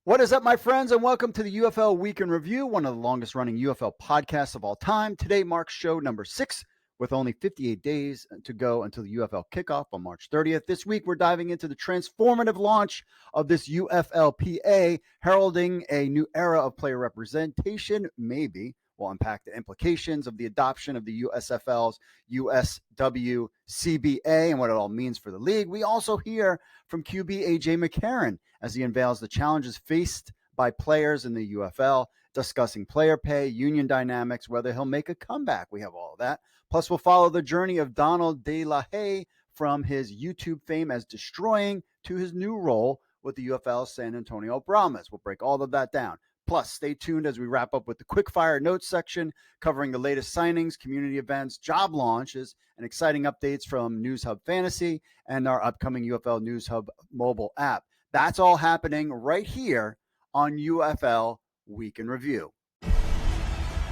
What is up, my friends, and welcome to the UFL Week in Review, one of the longest running UFL podcasts of all time. Today marks show number 6 with only 58 days to go until the UFL kickoff on March 30th. This week, we're diving into the transformative launch of this UFLPA, heralding a new era of player representation, maybe. We'll unpack the implications of the adoption of the USFL's USW CBA and what it all means for the league. We also hear from QB AJ McCarron as he unveils the challenges faced by players in the UFL, discussing player pay, union dynamics, whether he'll make a comeback. We have all of that. Plus, we'll follow the journey of Donald De La Haye from his YouTube fame as Deestroying to his new role with the UFL San Antonio Brahmas. We'll break all of that down. Plus, stay tuned as we wrap up with the quick-fire notes section, covering the latest signings, community events, job launches, and exciting updates from News Hub Fantasy and our upcoming UFL News Hub mobile app. That's all happening right here on UFL Week in Review.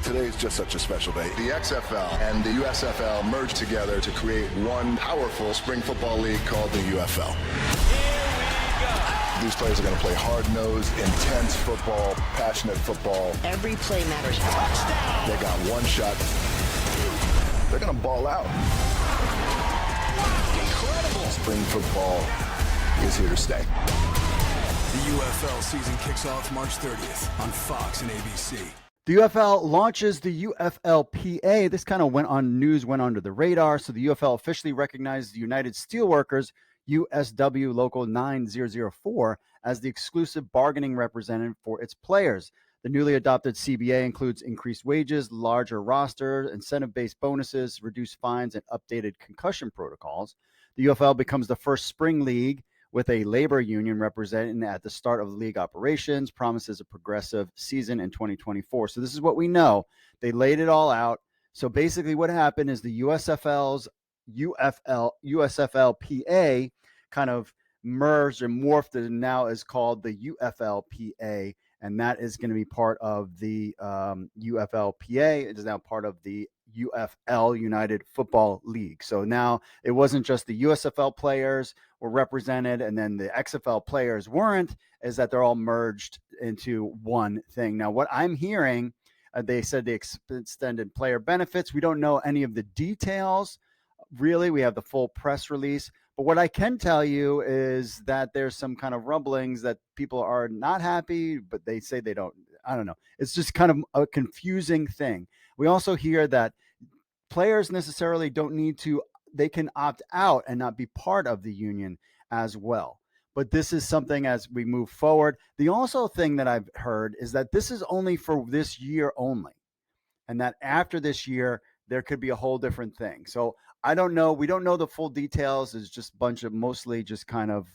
Today is just such a special day. The XFL and the USFL merged together to create one powerful spring football league called the UFL. These players are going to play hard-nosed, intense football, passionate football. Every play matters. They got one shot. They're going to ball out. Incredible. Spring football is here to stay. The UFL season kicks off March 30th on Fox and ABC. The UFL launches the UFLPA. This kind of went under the radar. So the UFL officially recognized the United Steelworkers USW Local 9004 as the exclusive bargaining representative for its players. The newly adopted CBA includes increased wages, larger roster, incentive-based bonuses, reduced fines, and updated concussion protocols. The UFL becomes the first spring league with a labor union representing at the start of the league operations, promises a progressive season in 2024. So this is what we know. They laid it all out. So basically what happened is the USFL's USFLPA kind of merged and morphed and now is called the UFLPA, and that is going to be part of the UFLPA. It is now part of the UFL United Football League. So now it wasn't just the USFL players were represented and then the XFL players weren't, is that they're all merged into one thing. Now, what I'm hearing, they said they extended player benefits. We don't know any of the details. Really, we have the full press release. But what I can tell you is that there's some kind of rumblings that people are not happy, but they say they don't. I don't know. It's just kind of a confusing thing. We also hear that players necessarily don't need to, they can opt out and not be part of the union as well. But this is something as we move forward. The also thing that I've heard is that this is only for this year only, and that after this year, there could be a whole different thing. So I don't know. We don't know the full details. It's just a bunch of mostly just kind of,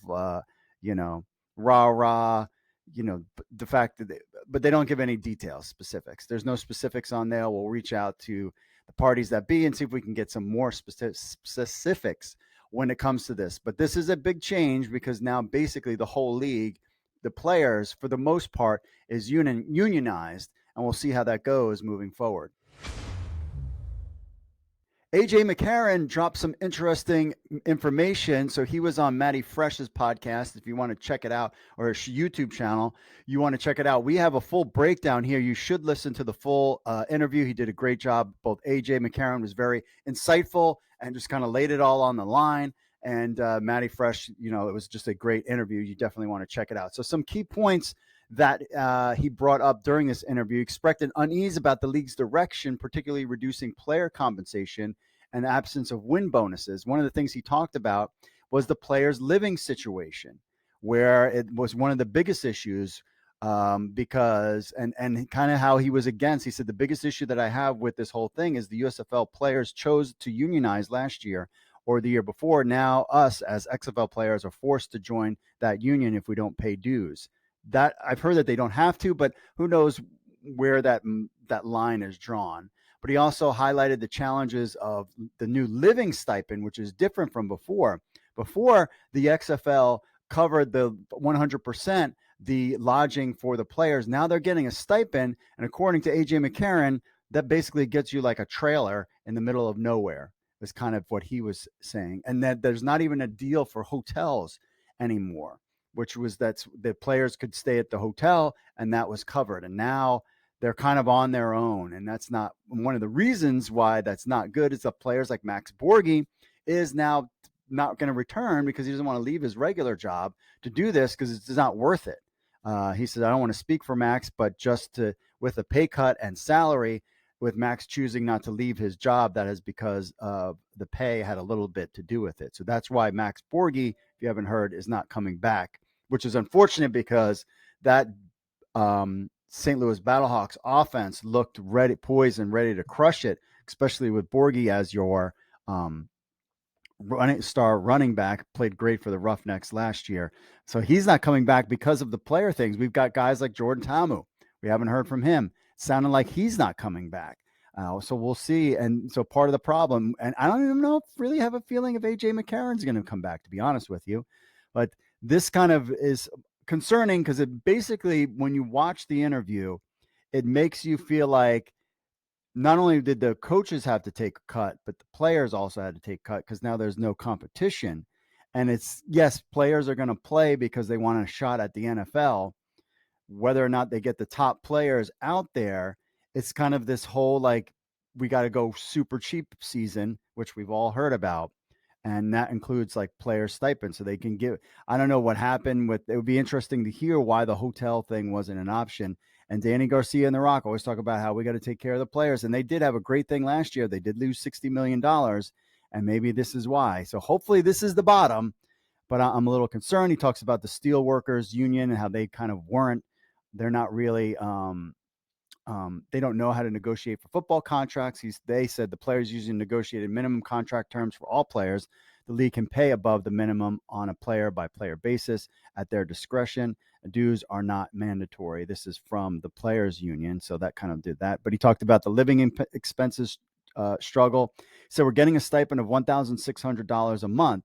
rah-rah, the fact that but they don't give any details, specifics. There's no specifics on there. We'll reach out to the parties that be and see if we can get some more specifics when it comes to this. But this is a big change because now basically the whole league, the players, for the most part, is unionized, and we'll see how that goes moving forward. AJ McCarron dropped some interesting information. So he was on Matty Fresh's podcast. If you want to check it out, or his YouTube channel, you want to check it out. We have a full breakdown here. You should listen to the full interview. He did a great job. Both AJ McCarron was very insightful and just kind of laid it all on the line. And Matty Fresh, it was just a great interview. You definitely want to check it out. So some key points that he brought up during this interview: expressed an unease about the league's direction, particularly reducing player compensation and the absence of win bonuses. One of the things he talked about was the players' living situation, where it was one of the biggest issues because kind of how he was against. He said the biggest issue that I have with this whole thing is the USFL players chose to unionize last year or the year before. Now us as XFL players are forced to join that union if we don't pay dues. That I've heard that they don't have to, but who knows where that line is drawn. But he also highlighted the challenges of the new living stipend, which is different from before. Before, the XFL covered the 100% the lodging for the players. Now they're getting a stipend, and according to AJ McCarron, that basically gets you like a trailer in the middle of nowhere, is kind of what he was saying. And that there's not even a deal for hotels anymore. which was that the players could stay at the hotel and that was covered. And now they're kind of on their own. And that's not one of the reasons why that's not good. Is that players like Max Borghi is now not going to return because he doesn't want to leave his regular job to do this because it's not worth it. He said, I don't want to speak for Max, but just with a pay cut and salary, with Max choosing not to leave his job, that is because the pay had a little bit to do with it. So that's why Max Borghi, if you haven't heard, is not coming back, which is unfortunate because that St. Louis Battlehawks offense looked poised and ready to crush it, especially with Borghi as your running back. Played great for the Roughnecks last year. So he's not coming back because of the player things. We've got guys like Jordan Ta'amu. We haven't heard from him. Sounding like he's not coming back. So we'll see. And so part of the problem, and I don't even know if really have a feeling if AJ McCarron's going to come back, to be honest with you. But this kind of is concerning because it basically, when you watch the interview, it makes you feel like not only did the coaches have to take a cut, but the players also had to take a cut because now there's no competition. And it's, yes, players are going to play because they want a shot at the NFL. Whether or not they get the top players out there, it's kind of this whole like, we got to go super cheap season, which we've all heard about. And that includes like player stipends. So they can give, I don't know what happened with, it would be interesting to hear why the hotel thing wasn't an option. And Danny Garcia and The Rock always talk about how we got to take care of the players. And they did have a great thing last year. They did lose $60 million. And maybe this is why. So hopefully this is the bottom, but I'm a little concerned. He talks about the Steelworkers Union and how they kind of weren't, they're not really, they don't know how to negotiate for football contracts. They said the players using negotiated minimum contract terms for all players. The league can pay above the minimum on a player-by-player basis at their discretion. Dues are not mandatory. This is from the Players Union, so that kind of did that. But he talked about the living expenses struggle. So we're getting a stipend of $1,600 a month.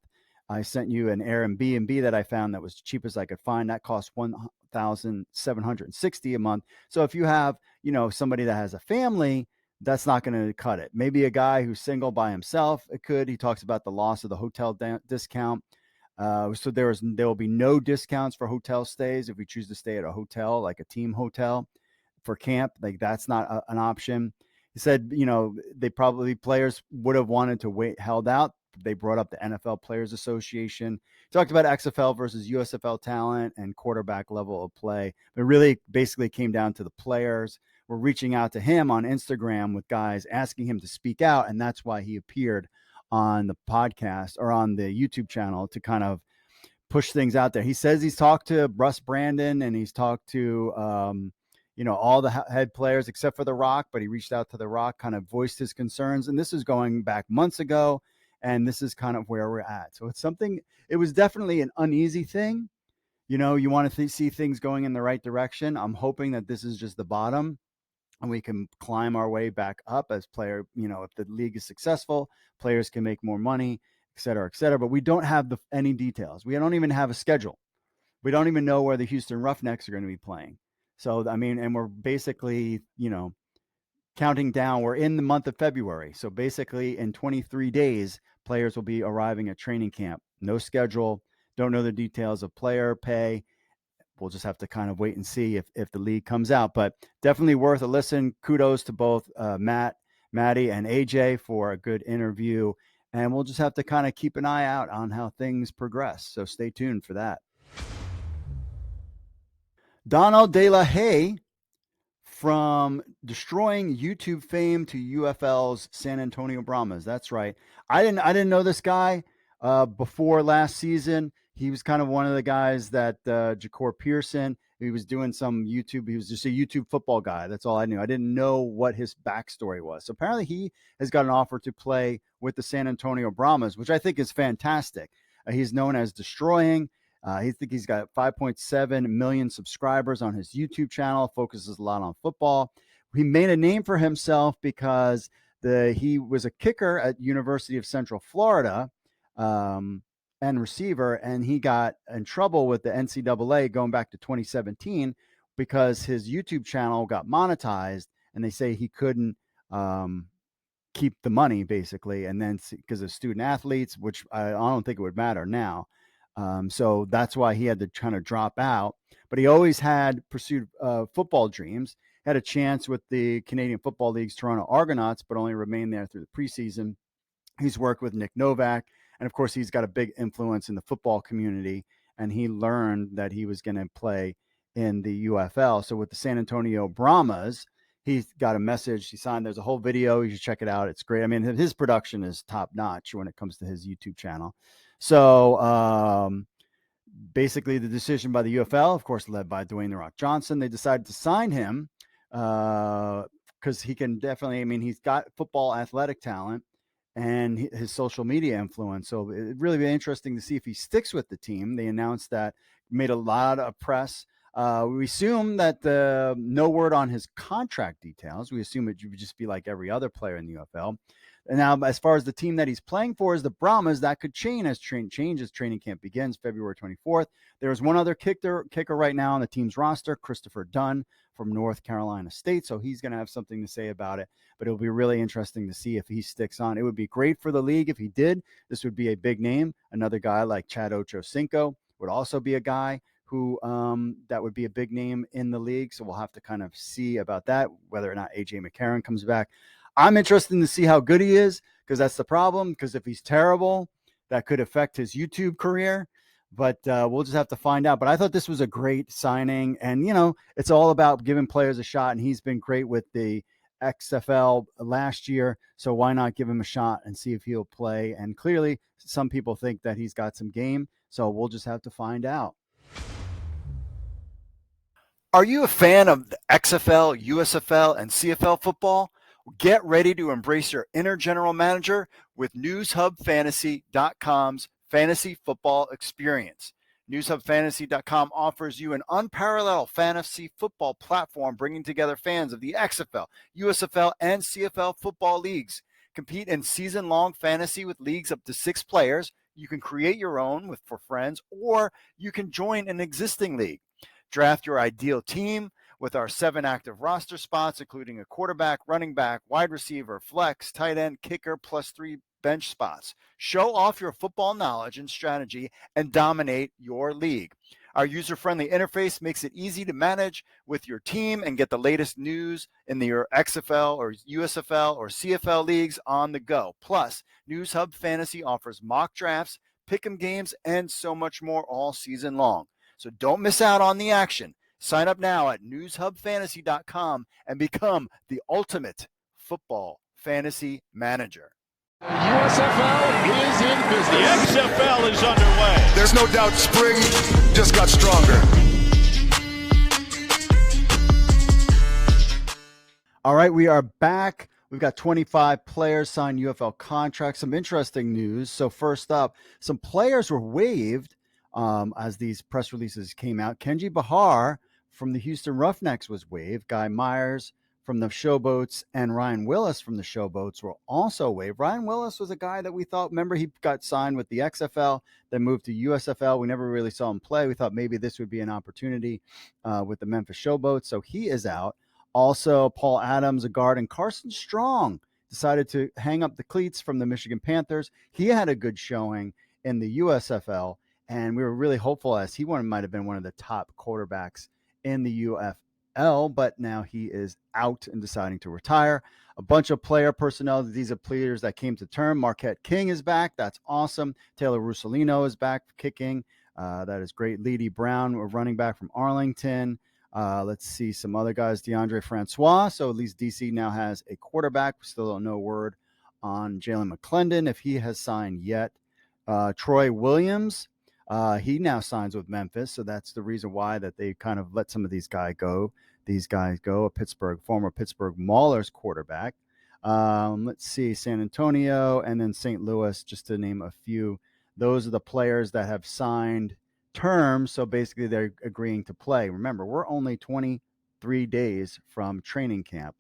I sent you an Airbnb that I found that was the cheapest I could find. That cost $1,760 a month. So if you have, somebody that has a family, that's not going to cut it. Maybe a guy who's single by himself, it could. He talks about the loss of the hotel discount. So there will be no discounts for hotel stays if we choose to stay at a hotel, like a team hotel for camp. Like that's not an option. He said, players would have wanted to held out. They brought up the NFL Players Association. Talked about XFL versus USFL talent and quarterback level of play. But really basically came down to the players. We're reaching out to him on Instagram with guys asking him to speak out. And that's why he appeared on the podcast or on the YouTube channel to kind of push things out there. He says he's talked to Russ Brandon and he's talked to, all the head players except for The Rock, but he reached out to The Rock, kind of voiced his concerns. And this is going back months ago. And this is kind of where we're at. So it was definitely an uneasy thing. You want to see things going in the right direction. I'm hoping that this is just the bottom and we can climb our way back up as if the league is successful, players can make more money, et cetera, et cetera. But we don't have any details. We don't even have a schedule. We don't even know where the Houston Roughnecks are going to be playing. So, and we're basically, counting down. We're in the month of February. So basically in 23 days, players will be arriving at training camp. No schedule. Don't know the details of player pay. We'll just have to kind of wait and see if the league comes out. But definitely worth a listen. Kudos to both Maddie, and AJ for a good interview. And we'll just have to kind of keep an eye out on how things progress. So stay tuned for that. Donald De La Haye, from Deestroying YouTube fame to UFL's San Antonio Brahmas. That's right. I didn't know this guy before last season. He was kind of one of the guys that Ja'Cour Pearson, he was doing some YouTube. He was just a YouTube football guy. That's all I knew. I didn't know what his backstory was. So apparently he has got an offer to play with the San Antonio Brahmas, which I think is fantastic. He's known as Deestroying. He's got 5.7 million subscribers on his YouTube channel, focuses a lot on football. He made a name for himself because he was a kicker at University of Central Florida and receiver, and he got in trouble with the NCAA going back to 2017 because his YouTube channel got monetized, and they say he couldn't keep the money, basically, and then because of student athletes, which I don't think it would matter now. So that's why he had to kind of drop out. But he always had pursued football dreams. Had a chance with the Canadian Football League's Toronto Argonauts, but only remained there through the preseason. He's worked with Nick Novak, and of course, he's got a big influence in the football community. And he learned that he was going to play in the UFL. So with the San Antonio Brahmas, he's got a message. He signed. There's a whole video. You should check it out. It's great. I mean, his production is top notch when it comes to his YouTube channel. So basically, the decision by the UFL, of course, led by Dwayne "The Rock" Johnson, they decided to sign him because he can definitely. I mean, he's got football athletic talent and his social media influence. So it'd really be interesting to see if he sticks with the team. They announced that, made a lot of press. We assume that no word on his contract details. We assume it would just be like every other player in the UFL. And now, as far as the team that he's playing for is the Brahmas, that could change as training camp begins February 24th. There's one other kicker right now on the team's roster, Christopher Dunn from North Carolina State. So he's going to have something to say about it. But it'll be really interesting to see if he sticks on. It would be great for the league if he did. This would be a big name. Another guy like Chad Ochocinco would also be a guy who that would be a big name in the league. So we'll have to kind of see about that, whether or not AJ McCarron comes back. I'm interested to see how good he is, because that's the problem. Because if he's terrible, that could affect his YouTube career. But we'll just have to find out. But I thought this was a great signing. And, you know, it's all about giving players a shot. And he's been great with the XFL last year. So why not give him a shot and see if he'll play? And clearly, some people think that he's got some game. So we'll just have to find out. Are you a fan of the XFL, USFL, and CFL football? Get ready to embrace your inner general manager with NewsHubFantasy.com's fantasy football experience. NewsHubFantasy.com offers you an unparalleled fantasy football platform, bringing together fans of the XFL, USFL, and CFL football leagues. Compete in season-long fantasy with leagues up to 6 players. You can create your own for friends, or you can join an existing league. Draft your ideal team with our 7 active roster spots, including a quarterback, running back, wide receiver, flex, tight end, kicker, plus 3 bench spots. Show off your football knowledge and strategy and dominate your league. Our user-friendly interface makes it easy to manage with your team and get the latest news in your XFL or USFL or CFL leagues on the go. Plus, News Hub Fantasy offers mock drafts, pick'em games, and so much more all season long. So don't miss out on the action. Sign up now at newshubfantasy.com and become the ultimate football fantasy manager. USFL is in business. The XFL is underway. There's no doubt spring just got stronger. All right, we are back. We've got 25 players signed UFL contracts. Some interesting news. So first up, some players were waived as these press releases came out. Kenji Bahar from the Houston Roughnecks was waived. Guy Myers from the Showboats and Ryan Willis from the Showboats were also waived. Ryan Willis was a guy that we thought, remember, he got signed with the XFL, then moved to USFL. We never really saw him play. We thought maybe this would be an opportunity with the Memphis Showboats. So he is out. Also, Paul Adams, a guard, and Carson Strong decided to hang up the cleats from the Michigan Panthers. He had a good showing in the USFL, and we were really hopeful as he might have been one of the top quarterbacks in the UFL, but now he is out and deciding to retire. A bunch of player personnel. These are players that came to term. Marquette King is back. That's awesome. Taylor Russolino is back kicking. That is great. Leedy Brown, a running back from Arlington. Let's see some other guys. DeAndre Francois. So at least DC now has a quarterback. We still don't know word on Jalen McClendon if he has signed yet. Troy Williams. He now signs with Memphis, so that's the reason why that they kind of let some of these guys go. A former Pittsburgh Maulers quarterback. Let's see, San Antonio and then St. Louis, just to name a few. Those are the players that have signed terms, so basically they're agreeing to play. Remember, we're only 23 days from training camp.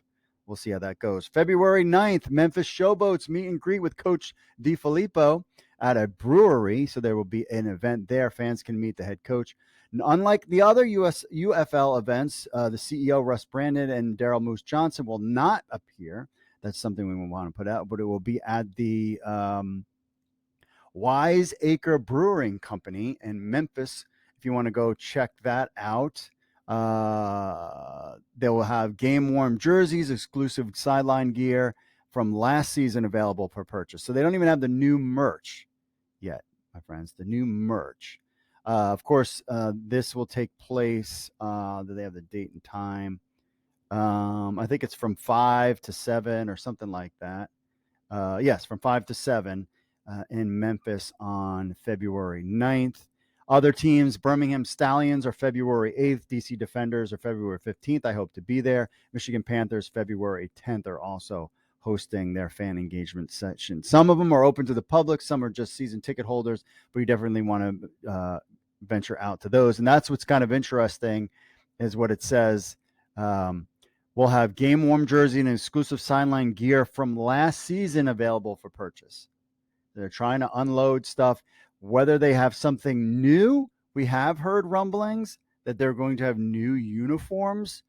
We'll see how that goes. February 9th, Memphis Showboats meet and greet with Coach DiFilippo at a brewery. So there will be an event there. Fans can meet the head coach. And unlike the other UFL events, the CEO, Russ Brandon, and Daryl Moose Johnson will not appear. That's something we want to put out, but it will be at the Wise Acre Brewing Company in Memphis. If you want to go check that out, they will have game-worn jerseys, exclusive sideline gear from last season available for purchase. So they don't even have the new merch yet, my friends, the new merch. Of course, this will take place, do they have the date and time? I think it's from 5 to 7 or something like that. Yes, from 5 to 7 in Memphis on February 9th. Other teams, Birmingham Stallions are February 8th. DC Defenders are February 15th. I hope to be there. Michigan Panthers, February 10th, are also hosting their fan engagement session. Some of them are open to the public. Some are just season ticket holders, but you definitely want to venture out to those. And that's what's kind of interesting is what it says. We'll have game-worn jersey and exclusive sideline gear from last season available for purchase. They're trying to unload stuff. Whether they have something new, we have heard rumblings that they're going to have new uniforms.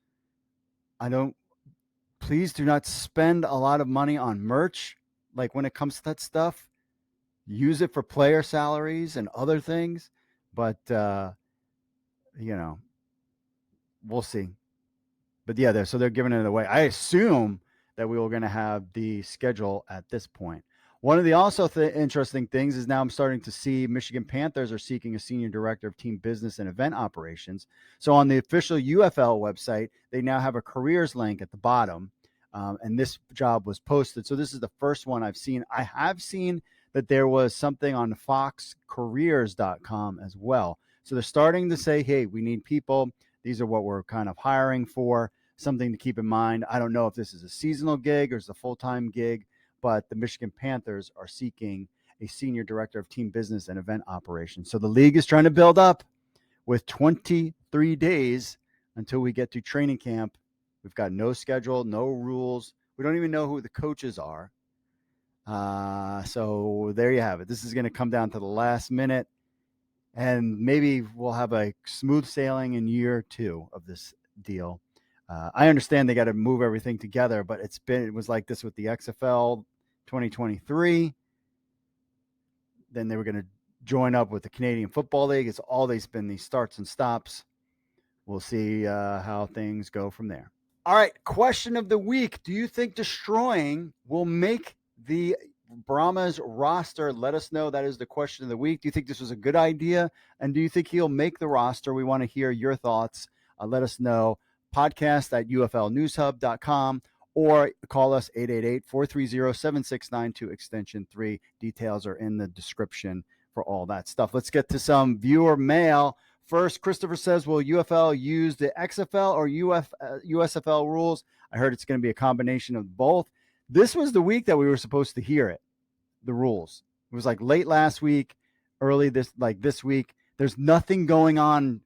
Please do not spend a lot of money on merch. Like when it comes to that stuff, use it for player salaries and other things. But, we'll see. But yeah, they're giving it away. I assume that we were going to have the schedule at this point. One of the also interesting things is now I'm starting to see Michigan Panthers are seeking a senior director of team business and event operations. So on the official UFL website, they now have a careers link at the bottom, and this job was posted. So this is the first one I've seen. I have seen that there was something on foxcareers.com as well. So they're starting to say, hey, we need people. These are what we're kind of hiring for, something to keep in mind. I don't know if this is a seasonal gig or is a full-time gig, but the Michigan Panthers are seeking a senior director of team business and event operations. So the league is trying to build up with 23 days until we get to training camp. We've got no schedule, no rules. We don't even know who the coaches are. So there you have it. This is going to come down to the last minute. And maybe we'll have a smooth sailing in year 2 of this deal. I understand they got to move everything together, but it was like this with the XFL 2023. Then they were going to join up with the Canadian Football League. It's always been these starts and stops. We'll see how things go from there. All right, question of the week. Do you think Deestroying will make the Brahmas roster? Let us know. That is the question of the week. Do you think this was a good idea? And do you think he'll make the roster? We want to hear your thoughts. Let us know. Podcast at UFLnewshub.com or call us 888-430-7692 extension 3. Details are in the description for all that stuff. Let's get to some viewer mail. First, Christopher says, will UFL use the XFL or USFL rules? I heard it's going to be a combination of both. This was the week that we were supposed to hear it, the rules. It was like late last week, early this week. There's nothing going on,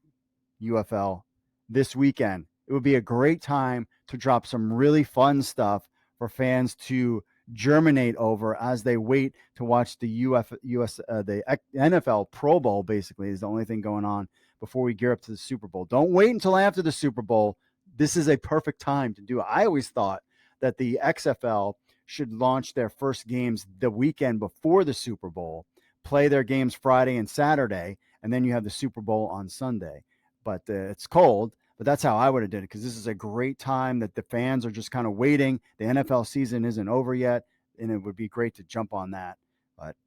UFL, this weekend. It would be a great time to drop some really fun stuff for fans to germinate over as they wait to watch the the NFL Pro Bowl. Basically, is the only thing going on before we gear up to the Super Bowl. Don't wait until after the Super Bowl. This is a perfect time to do it. I always thought that the XFL should launch their first games the weekend before the Super Bowl, play their games Friday and Saturday, and then you have the Super Bowl on Sunday. But it's cold. But that's how I would have did it, because this is a great time that the fans are just kind of waiting. The NFL season isn't over yet, and it would be great to jump on that. But,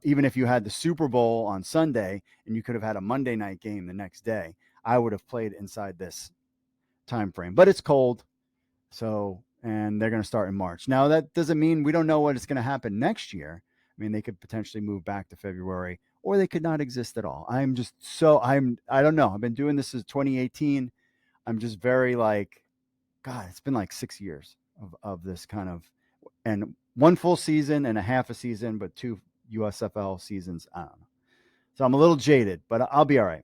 even if you had the Super Bowl on Sunday and you could have had a Monday night game the next day, I would have played inside this time frame. But it's cold, and they're going to start in March. Now, that doesn't mean we don't know what is going to happen next year. I mean, they could potentially move back to February, or they could not exist at all. I don't know. I've been doing this since 2018. I'm just very God, it's been like 6 years of this kind of, and one full season and a half a season, but 2 USFL seasons. I don't know. So I'm a little jaded, but I'll be all right.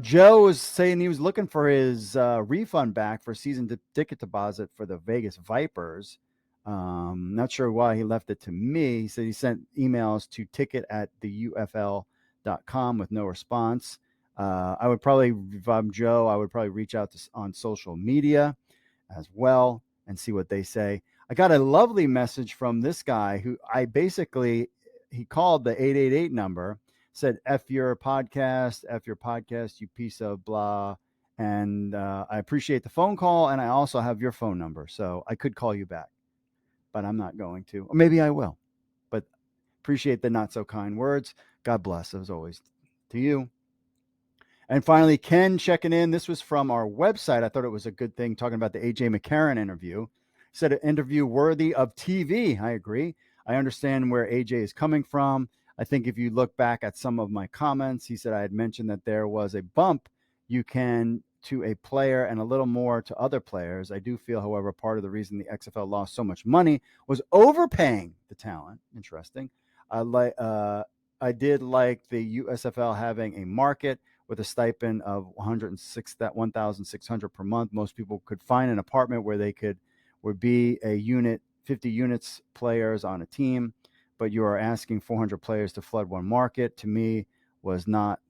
Joe was saying he was looking for his refund back for season ticket deposit for the Vegas Vipers. Not sure why he left it to me. He said he sent emails to ticket@theufl.com with no response. I would probably, if I'm Joe, I would probably reach out on social media as well and see what they say. I got a lovely message from this guy who he called the 888 number, said, F your podcast, you piece of blah. And I appreciate the phone call. And I also have your phone number. So I could call you back, but I'm not going to. Or maybe I will. But appreciate the not so kind words. God bless, as always, to you. And finally, Ken checking in. This was from our website. I thought it was a good thing, talking about the AJ McCarron interview. He said, an interview worthy of TV. I agree. I understand where AJ is coming from. I think if you look back at some of my comments, he said I had mentioned that there was a bump you can to a player and a little more to other players. I do feel, however, part of the reason the XFL lost so much money was overpaying the talent. Interesting. I did like the USFL having a market with a stipend of $1,600 per month. Most people could find an apartment where they would be a unit, 50 units players on a team, but you are asking 400 players to flood one market. To me, was not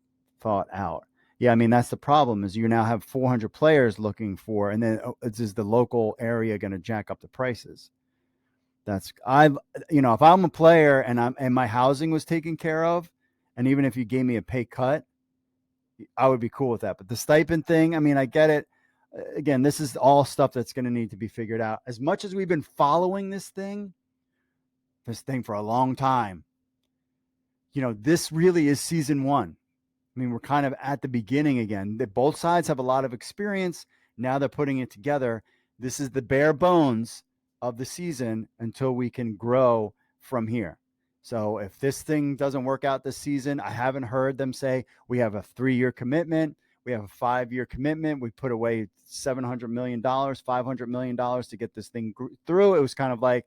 thought out. Yeah, I mean, that's the problem, is you now have 400 players looking for, and then is the local area going to jack up the prices? If I'm a player and my housing was taken care of, and even if you gave me a pay cut, I would be cool with that. But the stipend thing, I mean, I get it. Again, this is all stuff that's going to need to be figured out. As much as we've been following this thing for a long time, this really is season one. I mean, we're kind of at the beginning again. Both sides have a lot of experience. Now they're putting it together. This is the bare bones of the season until we can grow from here. So if this thing doesn't work out this season, I haven't heard them say we have a 3-year commitment. We have a 5-year commitment. We put away $700 million, $500 million to get this thing through. It was kind of like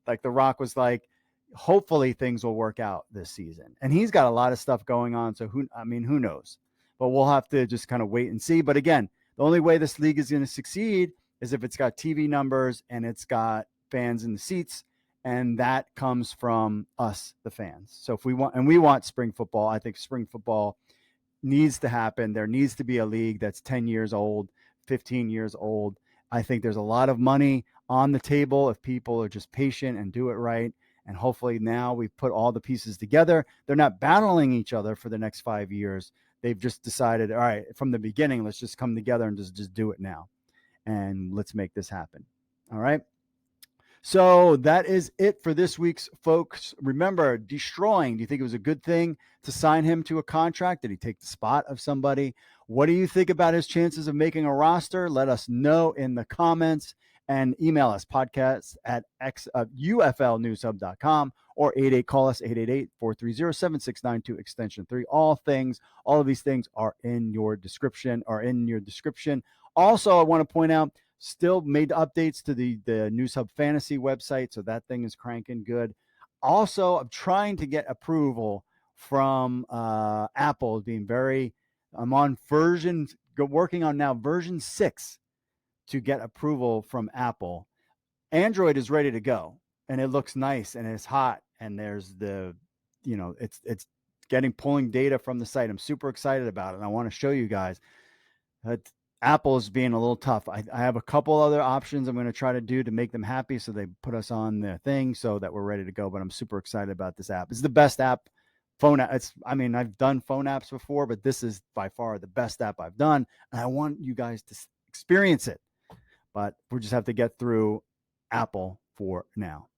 The Rock was like, hopefully things will work out this season. And he's got a lot of stuff going on. So who knows? But we'll have to just kind of wait and see. But again, the only way this league is going to succeed is if it's got TV numbers and it's got fans in the seats. And that comes from us, the fans. So if we want spring football, I think spring football needs to happen. There needs to be a league that's 10 years old, 15 years old. I think there's a lot of money on the table if people are just patient and do it right. And hopefully now we've put all the pieces together. They're not battling each other for the next 5 years. They've just decided, all right, from the beginning, let's just come together and just do it now. And let's make this happen. All right. So that is it for this week's folks. Remember, Deestroying, do you think it was a good thing to sign him to a contract? Did he take the spot of somebody? What do you think about his chances of making a roster? Let us know in the comments and email us podcast@uflnewshub.com or call us 888-430-7692 extension 3. All of these things are in your description. Also, I want to point out, still made updates to the News Hub Fantasy website, so that thing is cranking good. Also, I'm trying to get approval from Apple, I'm on working on now version 6 to get approval from Apple. Android is ready to go, and it looks nice, and it's hot, and there's it's pulling data from the site. I'm super excited about it, and I want to show you guys. Apple is being a little tough. I have a couple other options I'm going to try to do to make them happy, so they put us on their thing so that we're ready to go. But I'm super excited about this app. It's the best app, phone app. I've done phone apps before, but this is by far the best app I've done, and I want you guys to experience it. But we just have to get through Apple for now.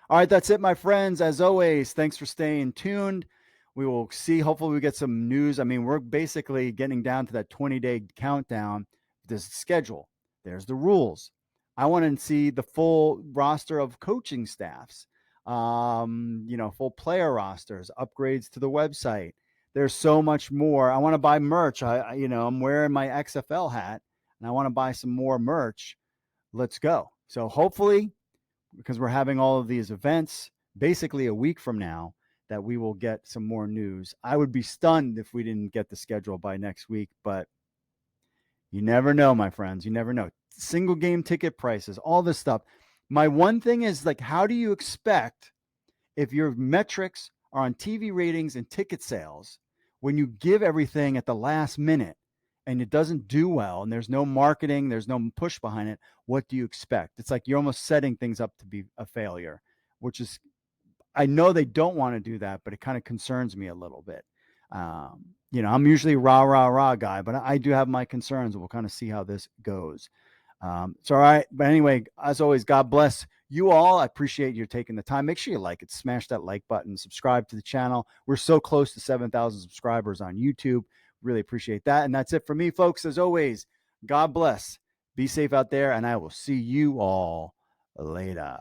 All right, that's it, my friends. As always, thanks for staying tuned. We will see. Hopefully we get some news. I mean, we're basically getting down to that 20-day countdown. There's the schedule. There's the rules. I want to see the full roster of coaching staffs, full player rosters, upgrades to the website. There's so much more. I want to buy merch. I'm wearing my XFL hat, and I want to buy some more merch. Let's go. So hopefully, because we're having all of these events, basically a week from now, that we will get some more news. I would be stunned if we didn't get the schedule by next week, but you never know, my friends. You never know. Single game ticket prices, all this stuff. My one thing is, how do you expect, if your metrics are on TV ratings and ticket sales, when you give everything at the last minute and it doesn't do well and there's no marketing, there's no push behind it, what do you expect? It's like you're almost setting things up to be a failure, which is, I know they don't want to do that, but it kind of concerns me a little bit. I'm usually rah guy, but I do have my concerns. We'll kind of see how this goes. It's all right. But anyway, as always, God bless you all. I appreciate you taking the time. Make sure you like it, smash that like button, subscribe to the channel. We're so close to 7,000 subscribers on YouTube. Really appreciate that. And that's it for me, folks. As always, God bless. Be safe out there, and I will see you all later.